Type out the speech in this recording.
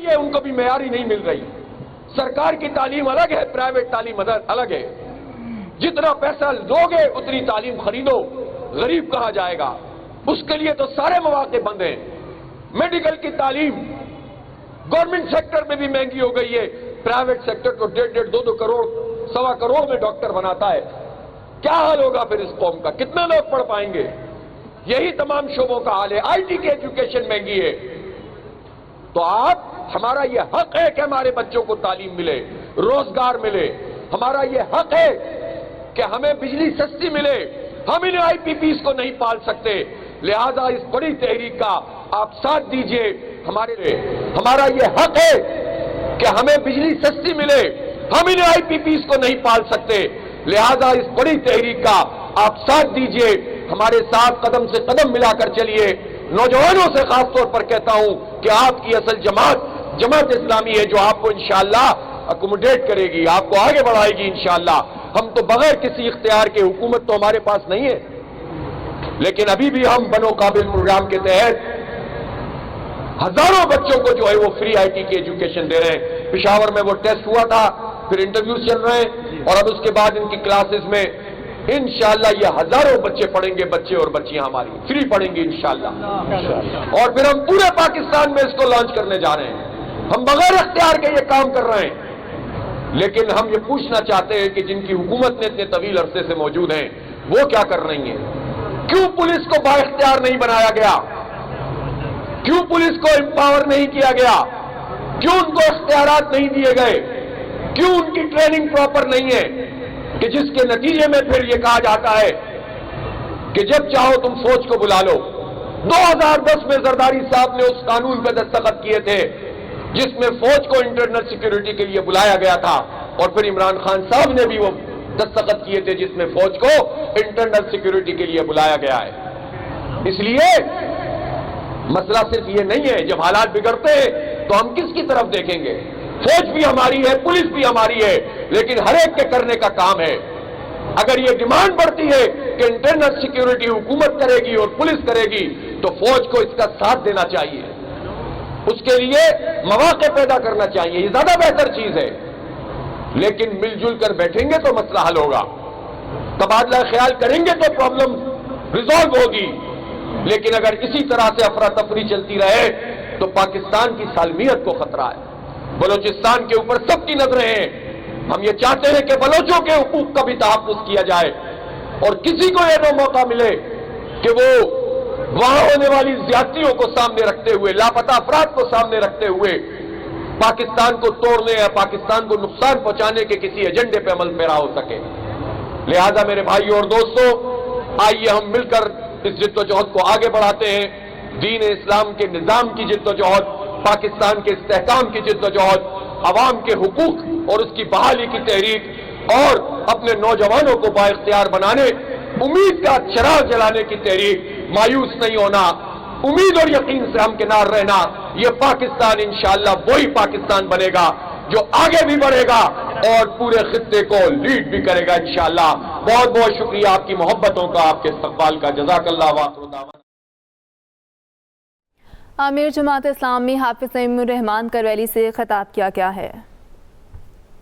ये उनको भी मेयारी नहीं मिल रही। सरकार की तालीम अलग है, प्राइवेट तालीम अलग है। जितना पैसा दोगे उतनी तालीम खरीदो, गरीब कहाँ जाएगा? उसके लिए तो सारे मौके बंद हैं। मेडिकल की तालीम गवर्नमेंट सेक्टर में भी महंगी हो गई है, प्राइवेट सेक्टर को 1.5, 2 करोड़, 1.25 करोड़ में डॉक्टर बनाता है। क्या हाल होगा फिर इस कौम का? कितने लोग पढ़ पाएंगे? यही तमाम शोबों का हाल है। आईटी की एजुकेशन महंगी है। तो हमारा ये हक है कि हमारे बच्चों को तालीम मिले, रोजगार मिले। हमारा ये हक है कि हमें बिजली सस्ती मिले। हम इन आईपीपीस को नहीं पाल सकते, लिहाजा इस बड़ी तहरीक का आप साथ दीजिए हमारे लिए। हमारा ये हक है कि हमें बिजली सस्ती मिले। हम इन आईपीपीस को नहीं पाल सकते, लिहाजा इस बड़ी तहरीक का आप साथ दीजिए, हमारे साथ कदम से कदम मिलाकर चलिए। नौजवानों से खास तौर पर कहता हूं कि आपकी असल जमात इस्लामी है, जो आपको इंशाअल्लाह अकोमोडेट करेगी, आपको आगे बढ़ाएगी इंशाअल्लाह। हम तो बगैर किसी इख्तियार के, हुकूमत तो हमारे पास नहीं है, लेकिन अभी भी हम बनो काबिल प्रोग्राम के तहत हजारों बच्चों को जो है वो फ्री आईटी की एजुकेशन दे रहे हैं। पेशावर में वो टेस्ट हुआ था, फिर इंटरव्यूज चल रहे हैं, और अब उसके बाद इनकी क्लासेस में इंशाअल्लाह ये हजारों बच्चे पढ़ेंगे, बच्चे और बच्चियां हमारी फ्री पढ़ेंगे इंशाअल्लाह। और फिर हम पूरे पाकिस्तान में इसको लॉन्च करने जा रहे हैं। हम बगैर इख्तियार के ये काम कर रहे हैं, लेकिन हम ये पूछना चाहते हैं कि जिनकी हुकूमत ने इतने तवील अरसे से मौजूद हैं, वो क्या कर रही है? क्यों पुलिस को बाइख्तियार नहीं बनाया गया? क्यों पुलिस को एम्पावर नहीं किया गया? क्यों उनको इख्तियारात नहीं दिए गए? क्यों उनकी ट्रेनिंग प्रॉपर नहीं है? कि जिसके नतीजे में फिर ये कहा जाता है कि जब चाहो तुम फौज को बुला लो। 2010 में जरदारी साहब ने उस कानून पर दस्तखत किए थे जिसमें फौज को इंटरनल सिक्योरिटी के लिए बुलाया गया था, और फिर इमरान खान साहब ने भी वो दस्तखत किए थे जिसमें फौज को इंटरनल सिक्योरिटी के लिए बुलाया गया है। इसलिए मसला सिर्फ ये नहीं है, जब हालात बिगड़ते हैं तो हम किसकी तरफ देखेंगे? फौज भी हमारी है, पुलिस भी हमारी है, लेकिन हर एक के करने का काम है। अगर ये डिमांड बढ़ती है कि इंटरनल सिक्योरिटी हुकूमत करेगी और पुलिस करेगी, तो फौज को इसका साथ देना चाहिए, उसके लिए मौके पैदा करना चाहिए। ये ज्यादा बेहतर चीज है। लेकिन मिलजुल कर बैठेंगे तो मसला हल होगा, तबादला ख्याल करेंगे तो प्रॉब्लम रिजॉल्व होगी। लेकिन अगर इसी तरह से अफरा तफरी चलती रहे तो पाकिस्तान की सालमियत को खतरा है। बलोचिस्तान के ऊपर सबकी नजरें हैं। हम ये चाहते हैं कि बलोचों के हुकूक का भी तहफ़्फ़ुज़ किया जाए, और किसी को यह न मौका मिले कि वो वहां होने वाली ज्यादतियों को सामने रखते हुए, लापता अफराद को सामने रखते हुए पाकिस्तान को तोड़ने या पाकिस्तान को नुकसान पहुंचाने के किसी एजेंडे पे अमल पैरा हो सके। लिहाजा मेरे भाइयों और दोस्तों, आइए हम मिलकर इस जिद्दोजहद को आगे बढ़ाते हैं। दीन इस्लाम के निजाम की जिद्दोजहद, पाकिस्तान के इस्तेहकाम की जिद्दोजहद, अवाम के हुकूक और उसकी बहाली की तहरीक, और अपने नौजवानों को बाइख्तियार बनाने, उम्मीद का चिराग जलाने की तहरीक। मायूस नहीं होना, उम्मीद और यकीन से हमकिनार रहना। ये पाकिस्तान इंशाअल्लाह वही पाकिस्तान बनेगा जो आगे भी बढ़ेगा और पूरे खित्ते को लीड भी करेगा इंशाअल्लाह। बहुत बहुत शुक्रिया आपकी मोहब्बतों का, आपके इस्तक़बाल का। जज़ाकल्लाह व आखिर दावाना। आमिर जमात इस्लामी हाफिज नईमुर रहमान करवैली से खिताब किया गया है।